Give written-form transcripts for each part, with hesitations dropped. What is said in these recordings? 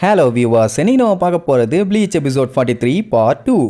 Hello viewers, இன்னைக்கு நம்ம பார்க்க போகிறது ப்ளீச் எபிசோட் 43 பார்ட் 2.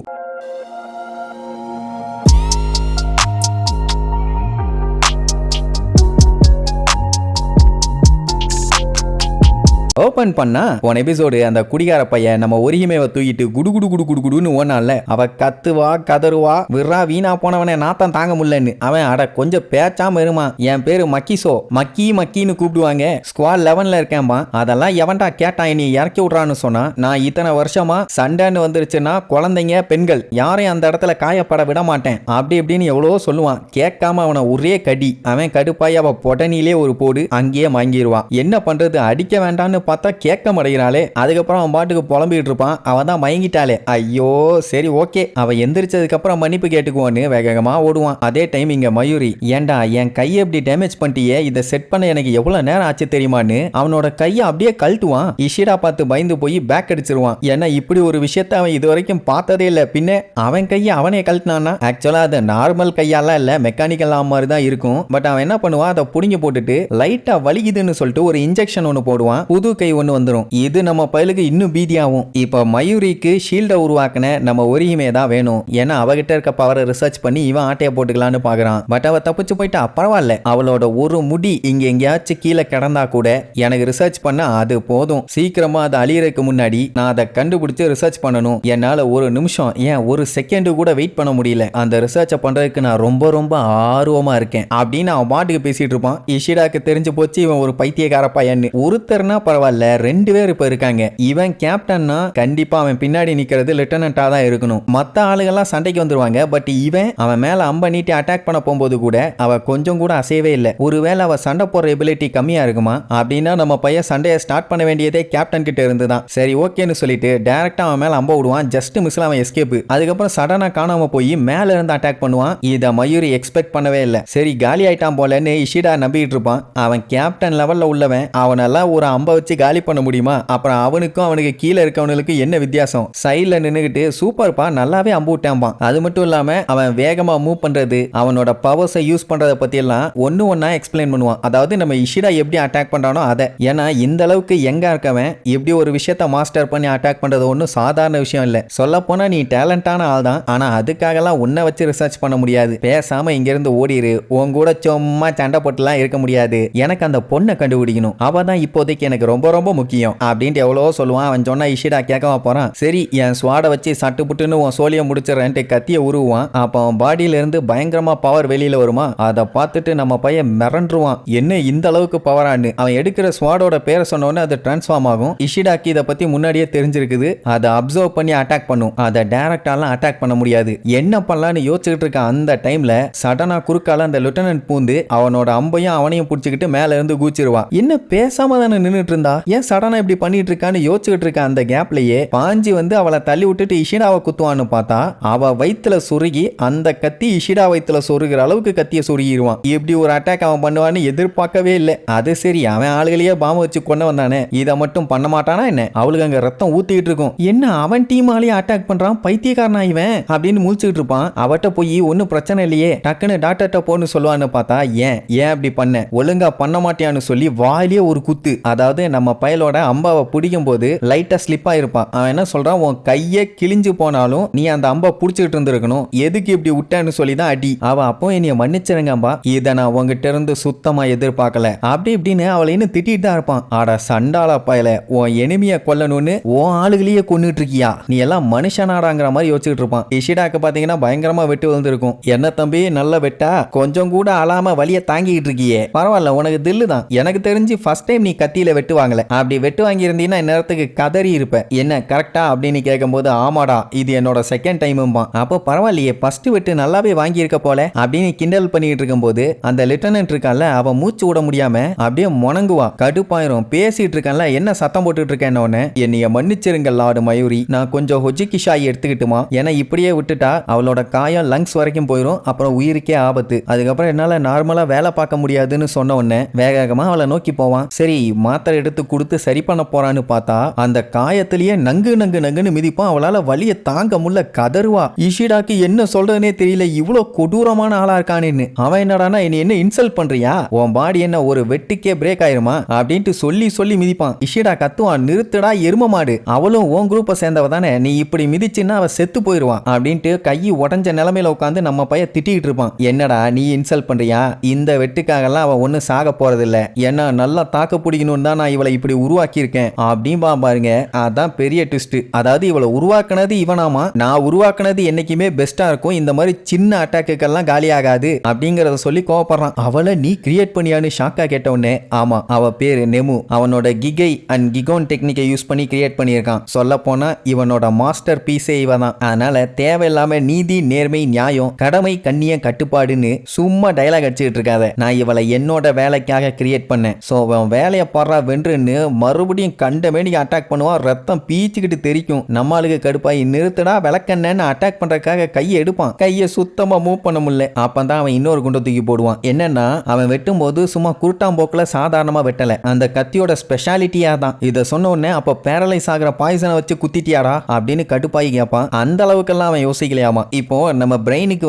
ஓபன் பண்ணா போன எபிசோடு அந்த குடிகார பையன் நம்ம ஒரியுமேவை தூக்கிட்டு குடு குடு குடு குடு குடுன்னு ஓனால அவ கத்துவா கதறுவா விறா வீணா போனவனே நாத்தான் தாங்க முடியலன்னு அவன் அட கொஞ்சம் பேச்சாம இருமா, என் பேரு மக்கிசோ, மக்கின்னு கூப்பிடுவாங்க, ஸ்குவாட் 11ல இருக்கேன்பா, அதெல்லாம் எவன்டா கேட்டான் நீ இறக்கி விட்றான்னு சொன்னா, நான் இத்தனை வருஷமா சண்டைன்னு வந்துருச்சுன்னா குழந்தைங்க பெண்கள் யாரையும் அந்த இடத்துல காயப்பட விட மாட்டேன் அப்படி இப்படின்னு எவ்வளவோ சொல்லுவான். கேட்காம அவனை ஒரே கடி, அவன் கடுப்பாய் அவ பொடனிலே ஒரு போடு அங்கேயே வாங்கிடுவான். என்ன பண்றது, அடிக்க வேண்டான்னு பார்த்தா கேட்க மாட்டேங்கிறாளே. அதுக்கப்புறம் அவன் பாட்டுக்கு புலம்பிட்டு இருப்பான். அவன் தான் மயங்கிட்டாளே. ஐயோ சரி ஓகே, அவ எந்திரிச்சதுக்கு அப்புறம் மன்னிப்பு கேட்டுக்குவோன்னு வேகமா ஓடுவான். அதே டைம் இங்க மயூரி, ஏண்டா என் கையை எப்படி டேமேஜ் பண்ணிட்டியே, இதை செட் பண்ண எனக்கு எவ்வளவு நேரம் ஆச்சு தெரியுமான்னு அவனோட கையை அப்படியே கழட்டுவான். இஷிடா பார்த்து பயந்து போய் பேக் அடிச்சிருவான். ஏன்னா இப்படி ஒரு விஷயத்த அவன் இது வரைக்கும் பார்த்ததே இல்லை. பின்ன அவன் கையை அவனே கழட்டினான்னா ஆக்சுவலா அது நார்மல் கையாலாம் இல்ல, மெக்கானிக்கல் மாதிரி தான் இருக்கும். பட் அவன் என்ன பண்ணுவான், அதை புடிங்கி போட்டுட்டு லைட்டா வலிக்குதுன்னு சொல்லிட்டு ஒரு இன்ஜெக்ஷன் ஒன்று போடுவான். புது கை ஒன்று வந்துடும். இது நம்ம பயலுக்கு இன்னும் பீதியாகும். இப்போ மயூரிக்கு ஷீல்டை உருவாக்கின நம்ம ஒரியுமே தான் வேணும். ஏன்னா அவகிட்ட இருக்க பவரை ரிசர்ச் பண்ணி இவன் ஆட்டையை போட்டுக்கலான்னு பாக்குறான். பட் அவ தப்பிச்சு போயிட்டா. பரவாயில்ல, அவளோட ஒரு முடி இங்க எங்கேயாச்சும் கீழே கிடந்தா கூட எனக்கு ரிசர்ச் பண்ண அது போதும். சீக்கிரமா அதை அழியறதுக்கு முன்னாடி நான் அதை கண்டுபிடிச்சு ரிசர்ச் பண்ணணும். என்னால ஒரு நிமிஷம் ஏன் ஒரு செகண்ட் கூட வெயிட் பண்ண முடியல. அந்த ரிசர்ச்சை பண்றதுக்கு நான் ரொம்ப ரொம்ப ஆர்வமா இருக்கேன் அப்படின்னு அவன் பாட்டுக்கு பேசிட்டு இருப்பான். இஷிடாக்கு தெரிஞ்சு போச்சு இவன் ஒரு பைத்தியக்கார பையன்னு. ஒருத்தர்னா பரவாயில்ல, 2 பேர் இப்ப இருக்காங்க. இவன் கேப்டன்னா கண்டிப்பா அவன் பின்னாடி நிக்கிறது லெப்டினன்ட்டா தான் இருக்கணும். மத்த ஆளுகெல்லாம் சண்டைக்கு வந்துருவாங்க. பட் இவன் அவன் மேல அம்ப நீட்டி அட்டாக் பண்ண போகும்போது கூட அவ கொஞ்சம் கூட அசையவே இல்லை. ஒருவேளை அவ சண்டை போடுற எபிலிட்டி கம்மியா இருக்குமா அப்படின்னா நம்ம பையன் சண்டையை ஸ்டார்ட் பண்ண வேண்டியதே கேப்டன் கிட்ட இருந்துதான். சரி ஓகேன்னு சொல்லிட்டு டைரக்டா அவன் மேல அம்ப விடுவான். ஜஸ்ட் மிஸ்ல அவன் எஸ்கேப். அதுக்கப்புறம் சடனா காணாம போய் மேல இருந்து அட்டாக் பண்ணுவான். இத மயூரி எக்ஸ்பெக்ட் பண்ணவே இல்லை. சரி காலி ஆயிட்டான் போலன்னு இஷிடா நம்பிட்டு இருப்பான். அவன் கேப்டன் லெவல்ல உள்ளவன், அவனெல்லாம் ஒரு அம்ப வச்சு காலி பண்ண முடியுமா? அப்புறம் அவனுக்கும் அவனுக்கு கீழே இருக்கவனுக்கு என்ன வித்தியாசம்? சைட்ல நின்னுகிட்டு சூப்பர்ப்பா நல்லாவே அம்பு விட்டான்பான். அது மட்டும் இல்லாம அவன் வேகமா மூவ் பண்றது, அவனோட பவர்ஸை யூஸ் பண்றத பத்தி எல்லாம் ஒன்னா எக்ஸ்பிளைன் பண்ணுவான். அதாவது நம்ம இஷிடா எப்படி அட்டாக் பண்றானோ அதை. ஏன்னா இந்த அளவுக்கு எங்க இருக்கவன் எப்படி ஒரு விஷயத்த மாஸ்டர் பண்ணி அட்டாக் பண்றது ஒன்றும் சாதாரண விஷயம் இல்ல. சொல்ல போனா நீ டேலண்டான ஆள் தான், ஆனா அதுக்காகலாம் உன்னை வச்சு ரிசர்ச் பண்ண முடியாது. பேசாம இங்க இருந்து ஓடிரு. உன் கூட சும்மா சண்டை போட்டுலாம் இருக்க முடியாது. எனக்கு அந்த பொண்ணை கண்டுபிடிக்கணும், அவ தான் இப்போதைக்கு எனக்கு ரொம்ப ரொம்ப முக்கியம் அப்படின்ட்டு எவ்வளவோ சொல்லுவான். அவன் சொன்னா இஷிடா கேட்கவா போறான். சரி என் ஸ்வாடை வச்சு சட்டு புட்டுன்னு உன் சோழியை முடிச்சிடறேன்ட்டு கத்திய உருவான். அப்போ அவன் பாடியில இருந்து பயங்கரமா பவர் வெளியில வருமா. அதை பார்த்துட்டு நம்ம பையன் மிரண்டுருவான். என்ன இந்த அளவுக்கு பவரான்னு. அவன் எடுக்கிற ஸ்வாடோட பேரை சொன்னோன்னு அது டிரான்ஸ்ஃபார்ம் ஆகும். இஷிடாக்கு இதை பத்தி முன்னாடியே தெரிஞ்சிருக்குது. அதை அப்சர்வ் பண்ணி அட்டாக் பண்ணும். அதை டைரக்டாலாம் அட்டாக் பண்ண முடியாது. என்ன பண்ணலான்னு யோசிச்சுட்டு இருக்க அந்த டைம்ல சடனா குறுக்கால அந்த லெப்டினன்ட் பூந்து அவனோட அம்பையும் அவனையும் பிடிச்சிக்கிட்டு மேல இருந்து கூச்சிருவான். என்ன பேசாம தானே நின்றுட்டு இருந்தா, ஏன் சடனா இப்படி பண்ணிட்டு இருக்கான்னு யோசிச்சுட்டு இருக்க அந்த கேப்லயே பாஞ்சி வந்து அவளை தள்ளி விட்டுட்டு இஷிடாவை குத்துவான்னு பார்த்தா அவ வயித்துல சொருகி அந்த கத்தி இஷிடா வயித்துல சொருகிற அளவுக்கு கத்திய சொருகிடுவான். இப்படி ஒரு அட்டாக் அவன் பண்ணுவான்னு எதிர்பார்க்கவே இல்லை. அது சரி, அவன் ஆளுகளையே பாம்பு வச்சு கொண்டு வந்தானே, இதை மட்டும் பண்ண மாட்டானா என்ன? அவளுக்கு அங்க ரத்தம் ஊத்திட்டு இருக்கும். என்ன அவன் டீம் ஆளையே அட்டாக் பண்றான், பைத்தியக்காரனா இவன் அப்படின்னு முழிச்சுட்டு இருப்பான். அவட்ட போய் ஒன்னும் பிரச்சனை இல்லையே, டக்குன்னு டாக்டர்கிட்ட போன்னு சொல்லுவான்னு பார்த்தா ஏன் அப்படி பண்ண, ஒழுங்கா பண்ண மாட்டியான்னு சொல்லி வாயிலே ஒரு குத்து. அதாவது நம்ம பயலோட அம்பாவை பிடிக்கும் போது லைட்டா ஸ்லிப் ஆயிருப்பான். அவன் என்ன சொல்றான், உன் கையே கிழிஞ்சு போனாலும் நீ அந்த அம்பா புடிச்சுக்கிட்டு இருந்திருக்கணும், எதுக்கு இப்படி விட்டேன்னு சொல்லி தான் அடி. அவ அப்போ என்னைய மன்னிச்சிருங்கம்பா, இதை நான் உங்ககிட்ட இருந்து சுத்தமா எதிர்பார்க்கல அப்படி இப்படின்னு அவளை இன்னும் திட்டிட்டு தான் இருப்பான். ஆடா சண்டாளா பயல, உன் எனிமிய கொல்லணும்னு உன் ஆளுகளையே கொன்னுட்டு இருக்கியா, நீ எல்லாம் மனுஷனாடாங்கிற மாதிரி யோசிச்சுட்டு இருப்பான். இஷிடாக்கு பாத்தீங்கன்னா பயங்கரமா வெட்டு வந்திருக்கும். என்ன தம்பி நல்ல வெட்டா, கொஞ்சம் கூட அலாம வலிய தாங்கிட்டு இருக்கியே, பரவாயில்ல உனக்கு தில்லு தான். எனக்கு தெரிஞ்சு ஃபர்ஸ்ட் டைம் நீ கத்தியில வெட்டு வாங்கல, அப்படி வெட்டு வாங்கி இருந்தீங்கன்னா நேரத்துக்கு கதறி இருப்ப. என்ன கரெக்டா அப்படின்னு கேட்கும்போது ஆமாடா இது என்னோட செகண்ட் டைமும்பா. அப்போ பரவாயில்லையே ஃபர்ஸ்ட் வெட்டு நல்லாவே வாங்கி இருக்க போல அப்படின்னு கிண்டல் பண்ணிட்டு இருக்கும்போது அந்த லெப்டினன்ட் இருக்கான்ல, அவன் மூச்சு விட முடியாம அப்படியே முணங்குவா. கடுப்பாயிரும். பேசிட்டு இருக்கான்ல, என்ன சத்தம் போட்டுட்டு இருக்கேன்னு. என்னைய மன்னிச்சிருங்க லார்டு மயூரி, நான் கொஞ்சம் ஹொஜிகிஷாயி எடுத்துக்கிட்டுமா, ஏன்னா இப்படியே விட்டுட்டா அவளோட காயம் லங்ஸ் வரைக்கும் போயிடும், அப்புறம் உயிருக்கே ஆபத்து. அதுக்கப்புறம் என்னால நார்மலா வேலை பார்க்க முடியாதுன்னு சொன்ன உடனே வேகமா அவளை நோக்கி போவான். சரி மாத்திரை எடுத்து கொடுத்து சரி பண்ண போறான்னு பார்த்தா அந்த காயத்திலேயே நங்கு நங்கு நங்குன்னு மிதிப்பான். அவளால வலியை தாங்க முடியல, கதறுவா. இஷிடாக்கு என்ன சொல்றதுனே தெரியல, இவ்வளோ கொடூரமான ஆளா இருக்கானேன்னு. அவன் என்னடானா என்ன இன்சல்ட் பண்றியா, உன் பாடி என்ன ஒரு வெட்டுக்கே பிரேக் ஆயிருமா அப்படின்ட்டு சொல்லி சொல்லி மிதிப்பான். இஷிடா கத்துவான், நிறுத்துடா எரும மாடு, அவளும் உன் குரூப்பை சேர்ந்தவ தானே, நீ இப்படி மிதிச்சுன்னா அவ செத்து போயிருவான் அப்படின்ட்டு கை உடஞ்ச நிலைமையில உட்காந்து நம்ம பையன் திட்டிக்கிட்டு இருப்பான். என்னடா நீ இன்சல்ட் பண்றியா, இந்த வெட்டுக்காகலாம் அவன் ஒன்னும் சாக போறதில்ல, ஏன்னா நல்லா தாக்கு பிடிக்கணும்னு தான் நான் இவளை இப்படி உருவாக்கி இருக்கேன் அப்படின்பா பாருங்க. அதான் பெரிய ட்விஸ்ட். அதாவது இவளை உருவாக்குனது இவனாமா, நான் உருவாக்குனது என்னைக்குமே பெஸ்டா இருக்கும், இந்த மாதிரி சின்ன அட்டாக்குக்கெல்லாம் காலி ஆகாது அப்படிங்கறத சொல்லி கோவப்படுறான். அவளை நீ கிரியேட் பண்ணியான்னு ஷாக்கா கேட்டவுடனே, ஆமா அவ பேரு நெமு, அவனோட கிகை அண்ட் கிகோன் டெக்னிக்கை யூஸ் பண்ணி கிரியேட் பண்ணியிருக்கான். சொல்ல போனா இவனோட மாஸ்டர் பீஸே இவன் தான். அதனால தேவையில்லாம நீதி நேர்மை நியாயம் கடமை கண்ணியம் கட்டுப்பாடுன்னு சும்மா டைலாக் அடிச்சுட்டு இருக்காத. நான் இவளை என்னோட வேலைக்காக கிரியேட் பண்ணேன். சோ அவன் வேலையை பாடுறா வென்றுன்னு மறுபடியும் கண்டமேனிக்கு அட்டாக் பண்ணுவான். ரத்தம் பீச்சுக்கிட்டு தெரிக்கும். நம்மளுக்கு கடுப்பாய் நிறுத்தடா விளக்கண்ணன்னு அட்டாக் பண்றதுக்காக கையை எடுப்பான். கையை சுத்தமா மூவ் பண்ண முடியல. அப்பதான் அவன் இன்னொரு குண்டை தூக்கி போடுவான். என்னன்னா அவன் வெட்டும் போது சும்மா குருட்டாம்போக்குல சாதாரணமா வெட்டல, அந்த கத்தியோட ஸ்பெஷாலிட்டியா தான். இதை சொன்ன உடனே அப்ப பேரலைஸ் ஆகிற பாய்சனை வச்சு குத்திட்டியாரா அப்படின்னு கடுப்பாகி கேட்பான். அந்த அளவுக்கெல்லாம் அவன் யோசிக்கலையாமா. இப்போ நம்ம பிரெயினுக்கு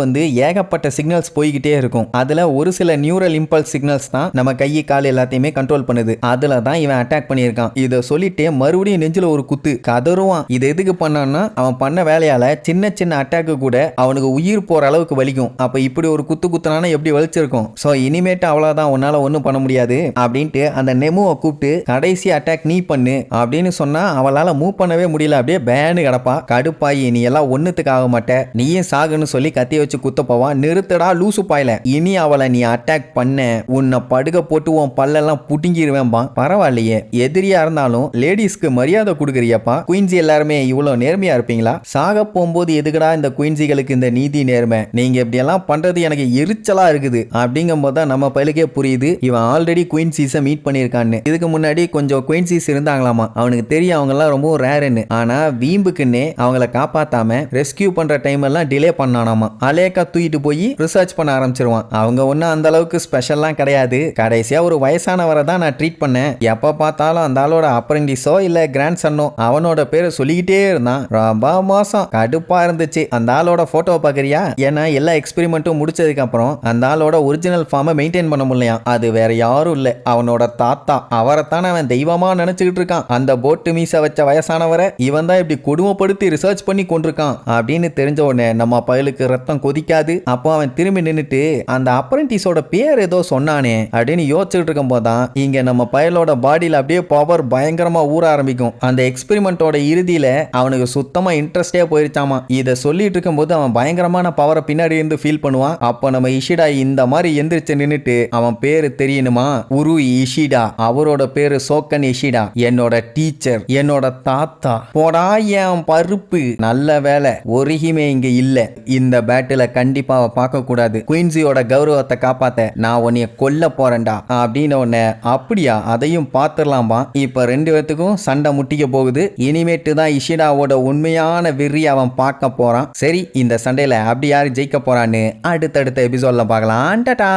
ஏகப்பட்ட சிக்னல்ஸ் போய்கிட்டே இருக்கும். அதுல ஒரு சில நியூரல் இம்பல்ஸ் சிக்னல்ஸ் தான் நம்ம கை கால் எல்லாத்தையுமே கண்ட்ரோல் பண்ணுது. அதுல தான் இவன் அட்டாக் பண்ணியிருக்கான். இதை சொல்லிட்டு மறுபடியும் நெஞ்சில ஒரு குத்து, கதறுவான். இது எதுக்கு பண்ணான்னா அவன் பண்ண வேலையால சின்ன சின்ன அட்டாக்கு கூட அவனுக்கு உயிர் போற அளவுக்கு வலிக்கும். அப்ப இப்படி ஒரு குத்து குத்துனானா எப்படி வலிச்சிருக்கும். சோ இனிமேட்டு அவ்வளவுதான், உன்னால ஒன்னும் பண்ண முடியாது அப்படின்ட்டு அந்த நெமுவை கூப்பிட்டு கடைசி அட்டாக் நீ பண்ணு அப்படின்னு சொன்னா அவளால மூவ் பண்ணவே முடியல. அப்படியே பேனு கிடப்பா. கடுப்பாயி நீ எல்லாம் ஒண்ணுத்துக்கு ஆக மாட்ட, நீயும் சாகுன்னு சொல்லி கத்திய வச்சு குத்த போவான். நிறுத்தடா லூசு பாயில, இனி அவளை நீ அட்டாக் பண்ண உன்னை படுக போட்டு உன் பல்லெல்லாம் புடுங்கிருவேன்பா. பரவாயில்லையே, எதிரியா இருந்தாலும் லேடிஸ்க்கு மரியாதை கொடுக்குறியப்பா. குயின்சி எல்லாருமே இவ்வளவு நேர்மையா இருப்பீங்களா? சாக போகும்போது எதுக்குடா இந்த குயின்சிகளுக்கு இந்த நீதி நேர்மை, நீங்க இப்படி எல்லாம் பண்றது எனக்கு எரிச்சலா இருக்குது அப்படிங்கும் போது தான் நம்ம பையலுக்கே புரியுது இவன் ஆல்ரெடி குயின்சிஸை மீட் பண்ணியிருக்கான்னு. இதுக்கு முன்னாடி கொஞ்சம் குயின்சிஸ் இருந்தாங்களாமா. அவனுக்கு தெரியும் அவங்க எல்லாம் ரொம்ப ரேருன்னு. ஆனா வீம்புக்குன்னே அவங்கள காப்பாத்தாம ரெஸ்கியூ பண்ற டைம் எல்லாம் டிலே பண்ணானாமா. அலேக்கா தூக்கிட்டு போய் ரிசர்ச் பண்ண ஆரம்பிச்சிருவான். அவங்க ஒன்னும் அந்த அளவுக்கு ஸ்பெஷல்லாம் கிடையாது. கடைசியா ஒரு வயசானவரை தான் நான் ட்ரீட் பண்ணேன். எப்ப பார்த்தாலும் அந்த ஆளோட அப்ரெண்டிஸோ இல்ல கிராண்ட் சன்னோ அவனோட பேரை சொல்லிக்கிட்டே இருந்தான். ரொம்ப மோசம், கடுப்பா இருந்துச்சு. அந்த ஆளோட போட்டோ பாக்குறியா? ஏன்னா எல்லா எக்ஸ்பெரிமெண்ட்டும் முடிச்சதுக்கு அப்புறம் அந்த ஆளோட ஒரிஜினல் ஃபார்மை மெயின்டைன் பண்ண முடியலையா. அது வேற யாரும் இல்ல, அவனோட தாத்தா. அவரைத்தான் அவன் தெய்வமா நினைச்சுக்கிட்டு இருக்கான். அந்த போட்டு மீச வச்ச வயசானவரை இவன் தான் இப்படி கொடுமைப்படுத்தி ரிசர்ச் பண்ணி கொண்டிருக்கான் அப்படின்னு தெரிஞ்ச உடனே நம்ம பயலுக்கு ரத்தம் கொதிக்காது. அப்போ அவன் திரும்பி நின்னுட்டு அந்த அப்ரெண்டிஸோட பேர் ஏதோ சொன்னானே அப்படின்னு யோசிச்சுட்டு இருக்கும் போதான் இங்க நம்ம பயலோட பாடியில அப்படியே பவர் பயங்கரமா ஊற ஆரம்பிக்கும். அந்த எக்ஸ்பெரிமெண்டோட இறுதியில அவனுக்கு சுத்தமா இன்ட்ரெஸ்டே போயிருச்சாமா. இதை சொல்லிட்டு இருக்கும் போது அவன் பயங்கரமான பவரை பின்னாடி இருந்து ஃபீல் பண்ணுவான். அப்போ நம்ம இஷிடா இந்த மாதிரி எந்திரிச்சு நின்னுட்டு அவன் பேரு தெரியணுமா, உரு இஷிடா, அவரோட பேரு சோக்கன் இஷிடா, என்னோட டீச்சர், என்னோட தாத்தா. போடா என் பருப்பு, நல்ல வேலை ஒருகிமே இங்க இல்ல. இந்த பேட்டில கண்டிப்பா அவ பார்க்க கூடாது. குயின்சியோட கௌரவத்தை காப்பாத்த நான் உன்னைய கொல்ல போறேன்டா அப்படின்னு உன்னை. அப்படியா, அதையும் பார்த்துடலாம்பா. இப்ப ரெண்டு பேத்துக்கும் சண்டை முட்டிக்க போகுது. இனிமேட்டு தான் இஷிடாவோட உண்மையான வெறி அவன் பார்க்க போறான். சரி, இந்த சண்டையில அப்படி யாரு ஜெயிக்க போறான்னு அடுத்தடுத்த எபிசோட்ல பார்க்கலாம். டாடா.